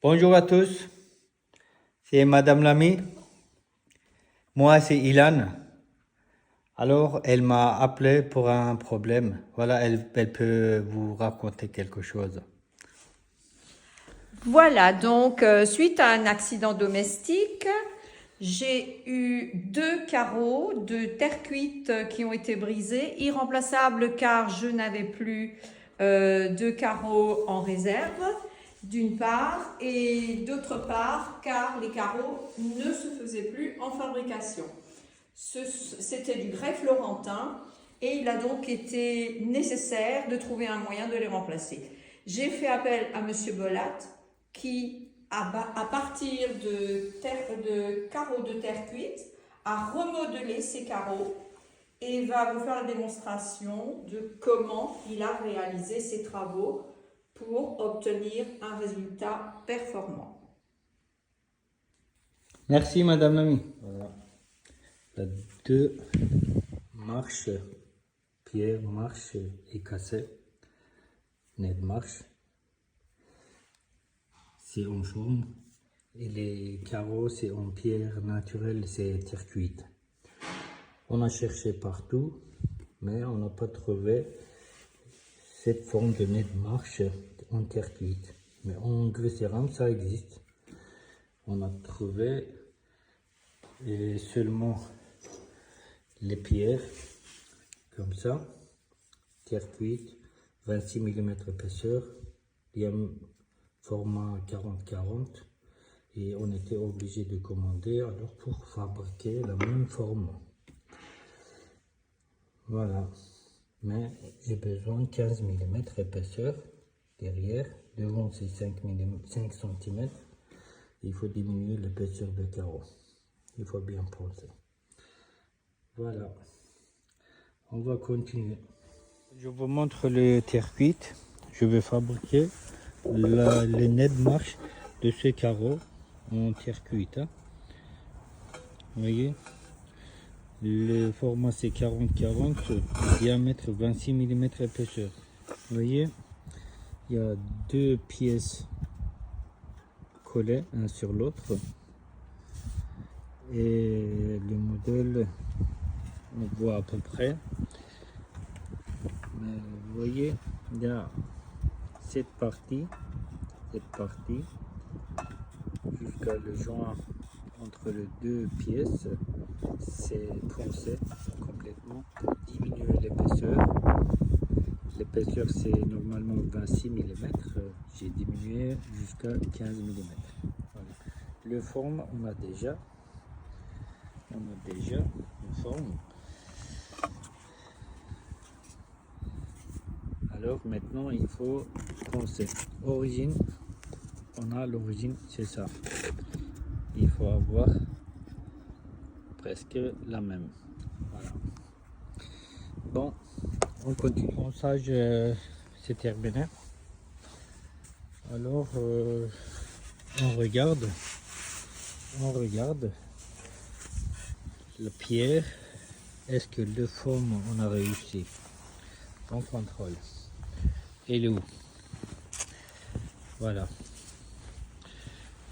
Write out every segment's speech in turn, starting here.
Bonjour à tous, c'est Madame Lamy. Moi, c'est Ilan. Alors, elle m'a appelé pour un problème. Voilà, elle peut vous raconter quelque chose. Voilà, donc suite à un accident domestique, j'ai eu 2 carreaux de terre cuite qui ont été brisés, irremplaçables car je n'avais plus de carreaux en réserve, d'une part, et d'autre part car les carreaux ne se faisaient plus en fabrication. C'était du grès florentin et il a donc été nécessaire de trouver un moyen de les remplacer. J'ai fait appel à Monsieur Bolat qui, à partir de carreaux de terre cuite, a remodelé ces carreaux et va vous faire la démonstration de comment il a réalisé ses travaux pour obtenir un résultat performant. Merci Madame Lamy. Voilà. Les deux marches, pierre marche et cassé. Net marche. C'est en forme. Et les carreaux, c'est en pierre naturelle, c'est terre cuite. On a cherché partout, mais on n'a pas trouvé cette forme de net marche en terre cuite. Mais en grès-cérame, ça existe. On a trouvé seulement les pierres, comme ça, terre cuite, 26 mm épaisseur, format 40-40. Et on était obligé de commander alors pour fabriquer la même forme. Voilà, mais j'ai besoin de 15 mm épaisseur derrière, devant c'est 5 cm. Il faut diminuer l'épaisseur de carreau. Il faut bien penser. Voilà, on va continuer. Je vous montre le terre cuite. Je vais fabriquer le net marche de ce carreau en terre cuite. Hein. Vous voyez, le format c'est 40-40, diamètre 26 mm épaisseur. Vous voyez, il y a deux pièces collées un sur l'autre. Et le modèle, on voit à peu près. Mais vous voyez, il y a cette partie jusqu'à le joint entre les deux pièces, c'est foncé complètement pour diminuer l'épaisseur. L'épaisseur c'est normalement 26 mm, j'ai diminué jusqu'à 15 mm. Voilà. Le forme, on a déjà une forme. Alors maintenant il faut penser. Origine, on a l'origine, c'est ça. Il faut avoir presque la même. Voilà. Bon, on continue. Le ponçage c'est terminé. Alors on regarde la pierre. Est-ce que le forme on a réussi? On contrôle. Elle est où? Voilà.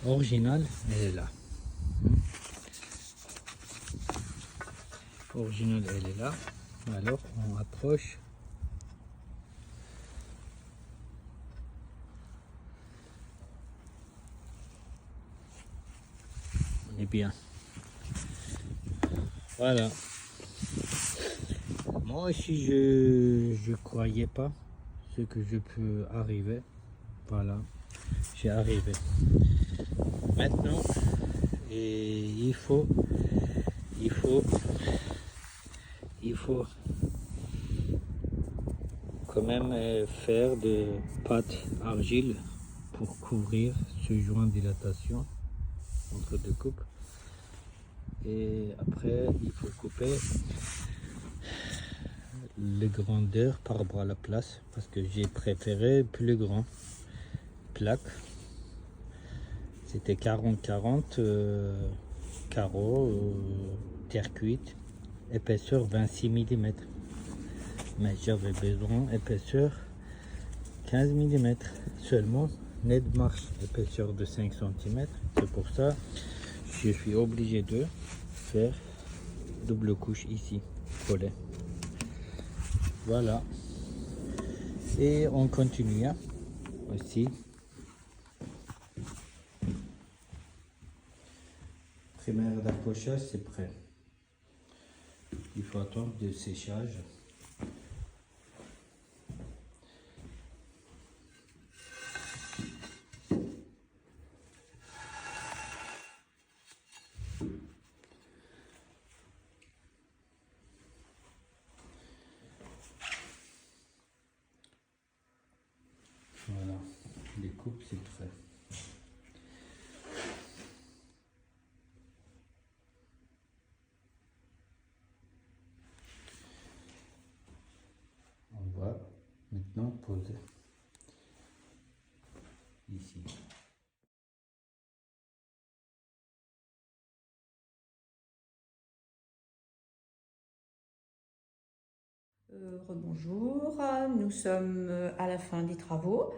Original, elle est là. Original, elle est là. Alors on approche. On est bien. Voilà. Moi aussi je croyais pas ce que je peux arriver. Voilà. J'ai arrivé. Maintenant et il faut quand même faire de pâte argile pour couvrir ce joint de dilatation entre deux coupes. Et après il faut couper les grandeurs par rapport à la place parce que j'ai préféré plus grand plaque. C'était 40-40 carreaux, terre cuite, épaisseur 26 mm. Mais j'avais besoin épaisseur 15 mm seulement nez de marche épaisseur de 5 cm. C'est pour ça je suis obligé de faire double couche ici, collée. Voilà. Et on continue hein, aussi. Primaire d'accrochage, c'est prêt. Il faut attendre le séchage. Voilà, les coupes, c'est prêt. On va maintenant poser ici. Rebonjour, nous sommes à la fin des travaux.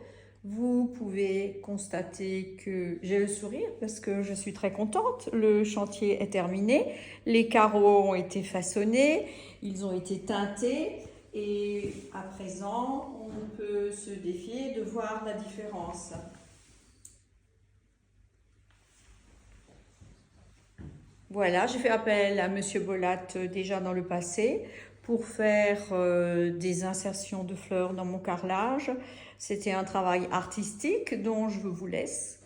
Vous pouvez constater que j'ai le sourire parce que je suis très contente. Le chantier est terminé, les carreaux ont été façonnés, ils ont été teintés et à présent on peut se défier de voir la différence. Voilà, j'ai fait appel à Monsieur Bolat déjà dans le passé pour faire des insertions de fleurs dans mon carrelage. C'était un travail artistique dont je vous laisse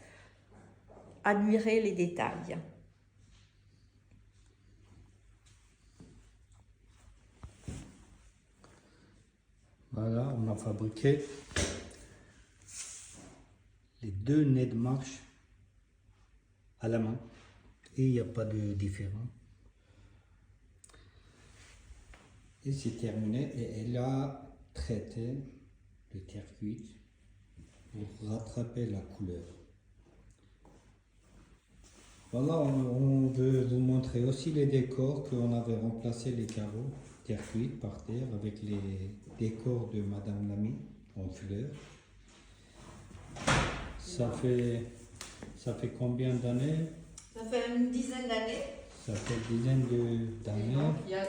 admirer les détails. Voilà, on a fabriqué les deux nez de marche à la main et il n'y a pas de différence. Et c'est terminé et elle a traité le terre cuite pour rattraper la couleur. Voilà, on veut vous montrer aussi les décors qu'on avait remplacé les carreaux terre cuite par terre avec les décors de Madame Lamy en fleurs. Ça fait combien d'années? Ça fait une dizaine d'années. Ça fait une dizaine d'années. Il y a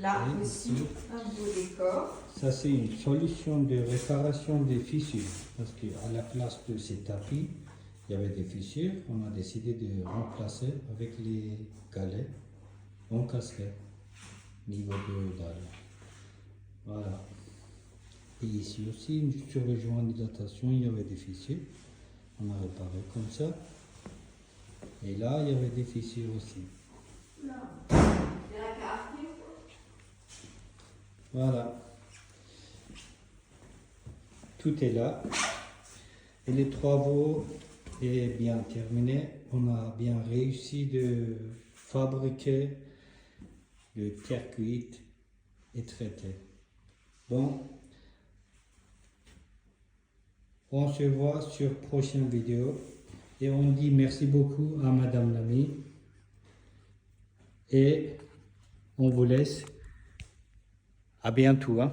là Et aussi ici, un beau décor. ça c'est une solution de réparation des fissures. Parce qu'à la place de ces tapis, il y avait des fissures. On a décidé de remplacer avec les galets en casquette niveau de dalle. Voilà. Et ici aussi, sur le joint d'hydratation, il y avait des fissures. On a réparé comme ça. Et là, il y avait des fissures aussi. Voilà. Tout est là. Et les travaux est bien terminés. On a bien réussi de fabriquer le terre cuite et traité. Bon, on se voit sur prochaine vidéo. Et on dit merci beaucoup à Madame Lamy. Et on vous laisse. À bientôt. Hein.